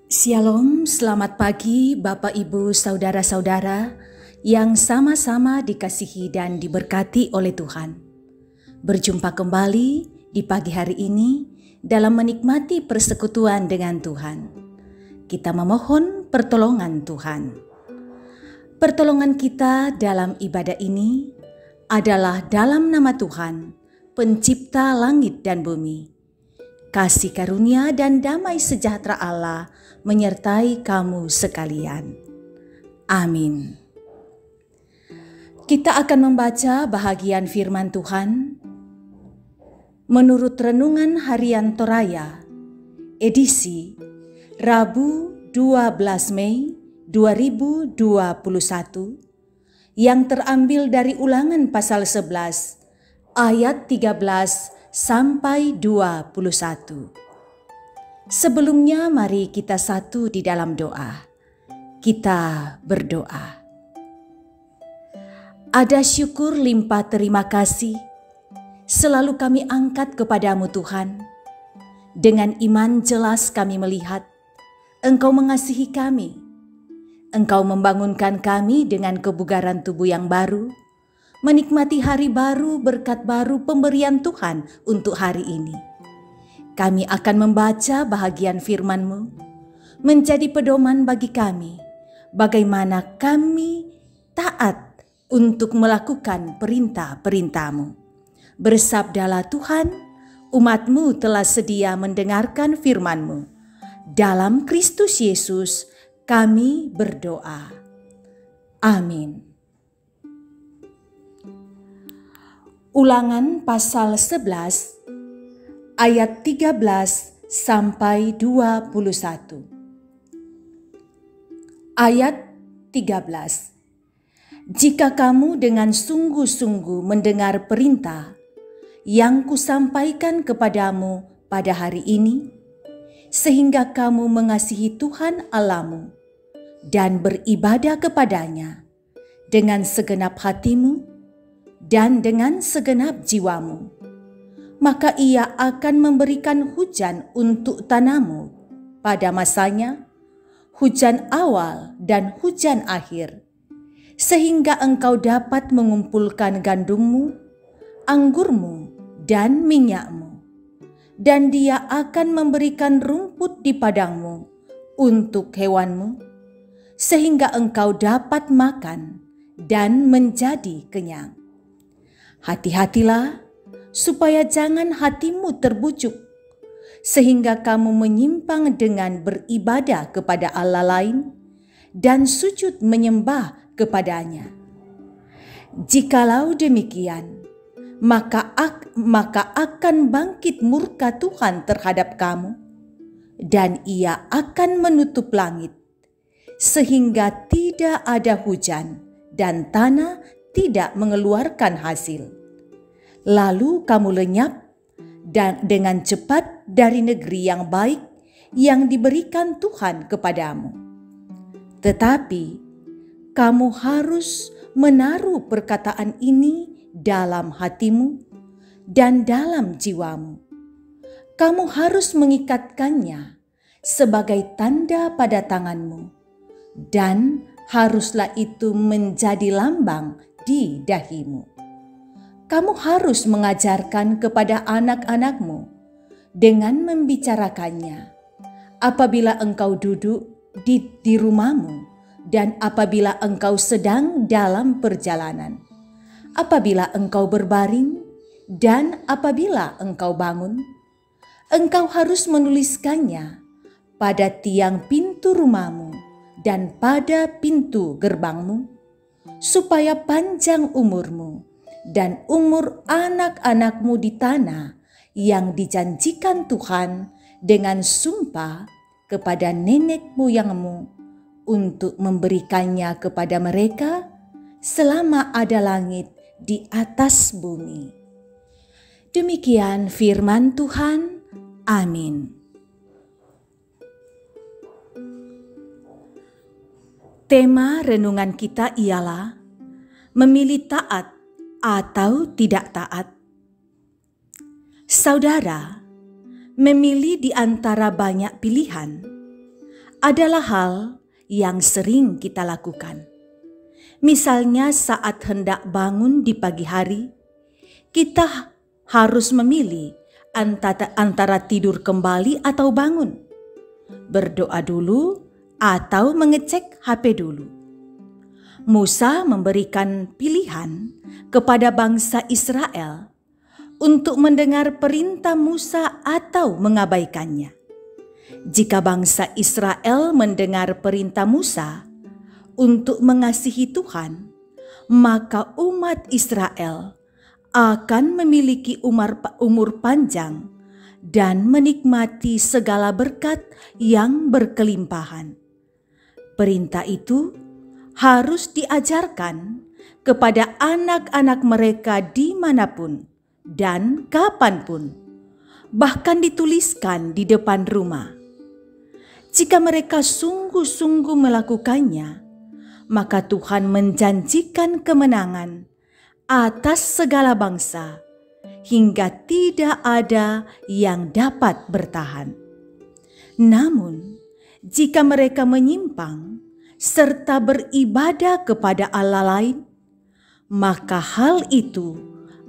Shalom, selamat pagi Bapak Ibu Saudara-saudara yang sama-sama dikasihi dan diberkati oleh Tuhan. Berjumpa kembali di pagi hari ini dalam menikmati persekutuan dengan Tuhan. Kita memohon pertolongan Tuhan. Pertolongan kita dalam ibadah ini adalah dalam nama Tuhan, Pencipta langit dan bumi. Kasih karunia dan damai sejahtera Allah menyertai kamu sekalian. Amin. Kita akan membaca bahagian firman Tuhan menurut Renungan Harian Toraya, edisi Rabu 12 Mei 2021, yang terambil dari Ulangan pasal 11 ayat 13 sampai 21. Sebelumnya mari kita satu di dalam doa. Kita berdoa. Ada syukur limpah terima kasih selalu kami angkat kepadamu Tuhan. Dengan iman jelas kami melihat Engkau mengasihi kami. Engkau membangunkan kami dengan kebugaran tubuh yang baru, menikmati hari baru, berkat baru pemberian Tuhan untuk hari ini. Kami akan membaca bahagian firman-Mu, menjadi pedoman bagi kami, bagaimana kami taat untuk melakukan perintah-perintah-Mu. Bersabdalah Tuhan, umat-Mu telah sedia mendengarkan firman-Mu. Dalam Kristus Yesus kami berdoa. Amin. Ulangan pasal 11 ayat 13 sampai 21. Ayat 13. Jika kamu dengan sungguh-sungguh mendengar perintah yang kusampaikan kepadamu pada hari ini, sehingga kamu mengasihi Tuhan Allahmu dan beribadah kepadanya dengan segenap hatimu dan dengan segenap jiwamu, maka Ia akan memberikan hujan untuk tanahmu pada masanya, hujan awal dan hujan akhir, sehingga engkau dapat mengumpulkan gandummu, anggurmu, dan minyakmu. Dan Dia akan memberikan rumput di padangmu untuk hewanmu, sehingga engkau dapat makan dan menjadi kenyang. Hati-hatilah supaya jangan hatimu terbujuk, sehingga kamu menyimpang dengan beribadah kepada Allah lain dan sujud menyembah kepadanya. Jikalau demikian, maka akan bangkit murka Tuhan terhadap kamu, dan Ia akan menutup langit, sehingga tidak ada hujan dan tanah tidak mengeluarkan hasil. Lalu kamu lenyap dan dengan cepat dari negeri yang baik yang diberikan Tuhan kepadamu. Tetapi kamu harus menaruh perkataan ini dalam hatimu dan dalam jiwamu. Kamu harus mengikatkannya sebagai tanda pada tanganmu, dan haruslah itu menjadi lambang di dahimu. Kamu harus mengajarkan kepada anak-anakmu dengan membicarakannya apabila engkau duduk di rumahmu dan apabila engkau sedang dalam perjalanan, apabila engkau berbaring dan apabila engkau bangun. Engkau harus menuliskannya pada tiang pintu rumahmu dan pada pintu gerbangmu, supaya panjang umurmu dan umur anak-anakmu di tanah yang dijanjikan Tuhan dengan sumpah kepada nenek moyangmu untuk memberikannya kepada mereka selama ada langit di atas bumi. Demikian firman Tuhan. Amin. Tema renungan kita ialah memilih taat atau tidak taat. Saudara, memilih di antara banyak pilihan adalah hal yang sering kita lakukan. Misalnya saat hendak bangun di pagi hari, kita harus memilih antara tidur kembali atau bangun, berdoa dulu atau mengecek HP dulu. Musa memberikan pilihan kepada bangsa Israel untuk mendengar perintah Musa atau mengabaikannya. Jika bangsa Israel mendengar perintah Musa untuk mengasihi Tuhan, maka umat Israel akan memiliki umur panjang dan menikmati segala berkat yang berkelimpahan. Perintah itu harus diajarkan kepada anak-anak mereka dimanapun dan kapanpun, bahkan dituliskan di depan rumah. Jika mereka sungguh-sungguh melakukannya, maka Tuhan menjanjikan kemenangan atas segala bangsa hingga tidak ada yang dapat bertahan. Namun, jika mereka menyimpang serta beribadah kepada Allah lain, maka hal itu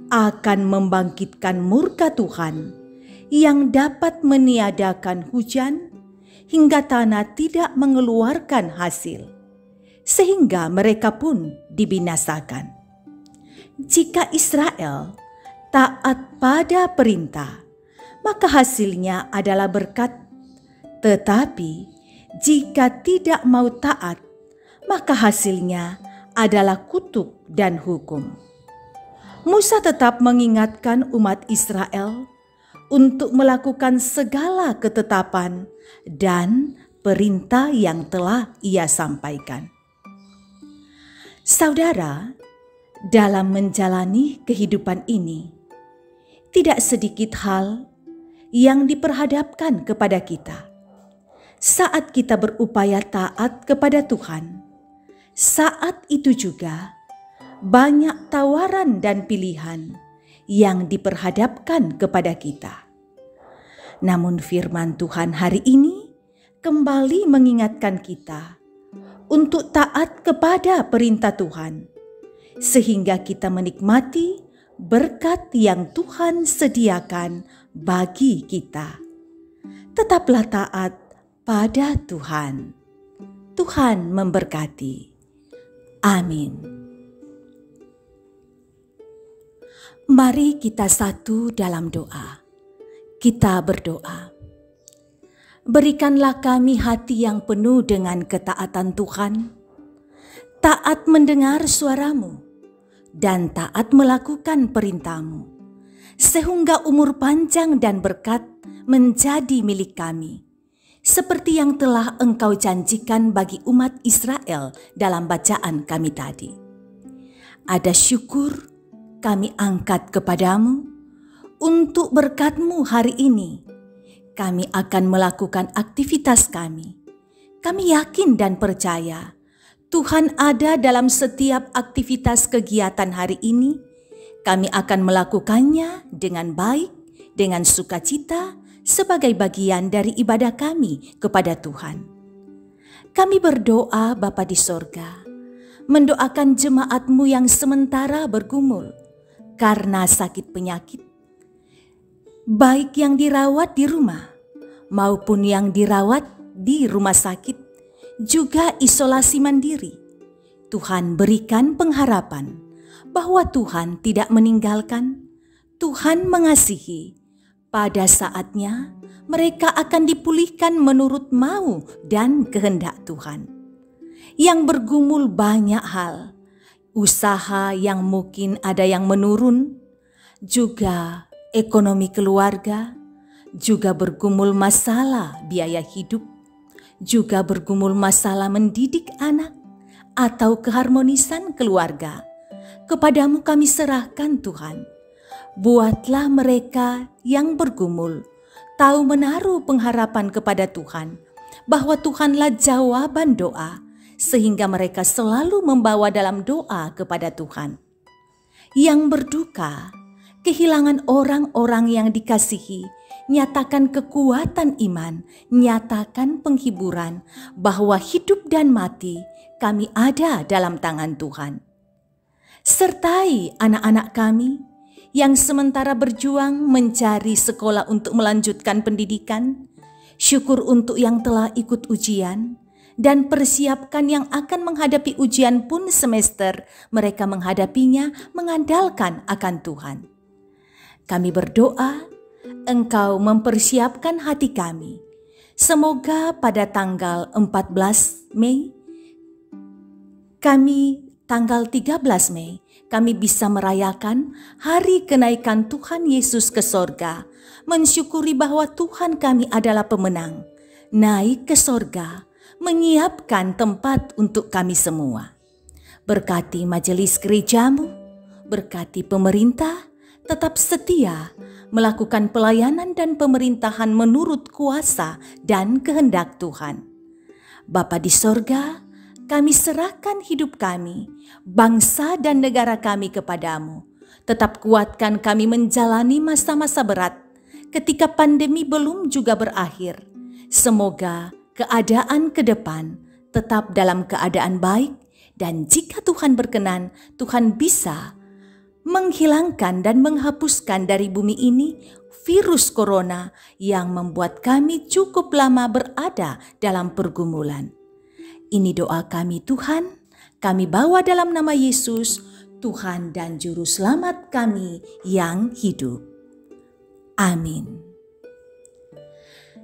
akan membangkitkan murka Tuhan yang dapat meniadakan hujan hingga tanah tidak mengeluarkan hasil, sehingga mereka pun dibinasakan. Jika Israel taat pada perintah, maka hasilnya adalah berkat. Tetapi jika tidak mau taat, maka hasilnya adalah kutuk dan hukum. Musa tetap mengingatkan umat Israel untuk melakukan segala ketetapan dan perintah yang telah ia sampaikan. Saudara, dalam menjalani kehidupan ini, tidak sedikit hal yang diperhadapkan kepada kita. Saat kita berupaya taat kepada Tuhan, saat itu juga banyak tawaran dan pilihan yang diperhadapkan kepada kita. Namun firman Tuhan hari ini kembali mengingatkan kita untuk taat kepada perintah Tuhan, sehingga kita menikmati berkat yang Tuhan sediakan bagi kita. Tetaplah taat pada Tuhan. Tuhan memberkati. Amin. Mari kita satu dalam doa. Kita berdoa. Berikanlah kami hati yang penuh dengan ketaatan Tuhan, taat mendengar suara-Mu, dan taat melakukan perintah-Mu, sehingga umur panjang dan berkat menjadi milik kami, seperti yang telah Engkau janjikan bagi umat Israel dalam bacaan kami tadi. Ada syukur kami angkat kepadamu untuk berkat-Mu hari ini. Kami akan melakukan aktivitas kami. Kami yakin dan percaya Tuhan ada dalam setiap aktivitas kegiatan hari ini. Kami akan melakukannya dengan baik, dengan sukacita, sebagai bagian dari ibadah kami kepada Tuhan. Kami berdoa Bapa di sorga, mendoakan jemaat-Mu yang sementara bergumul karena sakit penyakit, baik yang dirawat di rumah maupun yang dirawat di rumah sakit, juga isolasi mandiri. Tuhan berikan pengharapan bahwa Tuhan tidak meninggalkan, Tuhan mengasihi. Pada saatnya mereka akan dipulihkan menurut mau dan kehendak Tuhan. Yang bergumul banyak hal, usaha yang mungkin ada yang menurun, juga ekonomi keluarga, juga bergumul masalah biaya hidup, juga bergumul masalah mendidik anak atau keharmonisan keluarga. Kepadamu kami serahkan Tuhan. Buatlah mereka yang bergumul tahu menaruh pengharapan kepada Tuhan, bahwa Tuhanlah jawaban doa, sehingga mereka selalu membawa dalam doa kepada Tuhan. Yang berduka, kehilangan orang-orang yang dikasihi nyatakan kekuatan iman, nyatakan penghiburan bahwa hidup dan mati kami ada dalam tangan Tuhan. Sertai anak-anak kami yang sementara berjuang mencari sekolah untuk melanjutkan pendidikan, syukur untuk yang telah ikut ujian, dan persiapkan yang akan menghadapi ujian pun semester mereka menghadapinya mengandalkan akan Tuhan. Kami berdoa Engkau mempersiapkan hati kami. Semoga pada tanggal 14 Mei, tanggal 13 Mei, kami bisa merayakan hari kenaikan Tuhan Yesus ke sorga, mensyukuri bahwa Tuhan kami adalah pemenang, naik ke sorga, menyiapkan tempat untuk kami semua. Berkati majelis gerejamu, berkati pemerintah, tetap setia melakukan pelayanan dan pemerintahan menurut kuasa dan kehendak Tuhan. Bapa di sorga, kami serahkan hidup kami, bangsa dan negara kami kepadamu. Tetap kuatkan kami menjalani masa-masa berat ketika pandemi belum juga berakhir. Semoga keadaan ke depan tetap dalam keadaan baik, dan jika Tuhan berkenan, Tuhan bisa menghilangkan dan menghapuskan dari bumi ini virus corona yang membuat kami cukup lama berada dalam pergumulan. Ini doa kami Tuhan, kami bawa dalam nama Yesus, Tuhan dan Juru Selamat kami yang hidup. Amin.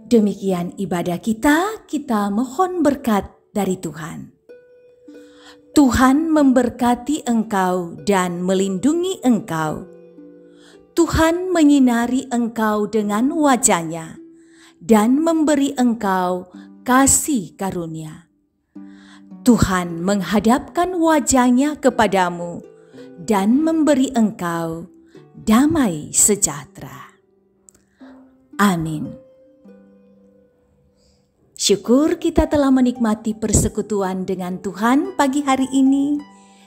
Demikian ibadah kita mohon berkat dari Tuhan. Tuhan memberkati engkau dan melindungi engkau. Tuhan menyinari engkau dengan wajah-Nya dan memberi engkau kasih karunia. Tuhan menghadapkan wajah-Nya kepadamu dan memberi engkau damai sejahtera. Amin. Syukur kita telah menikmati persekutuan dengan Tuhan pagi hari ini.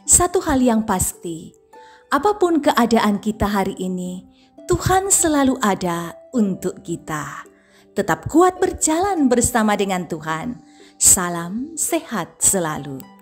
Satu hal yang pasti, apapun keadaan kita hari ini, Tuhan selalu ada untuk kita. Tetap kuat berjalan bersama dengan Tuhan. Salam sehat selalu.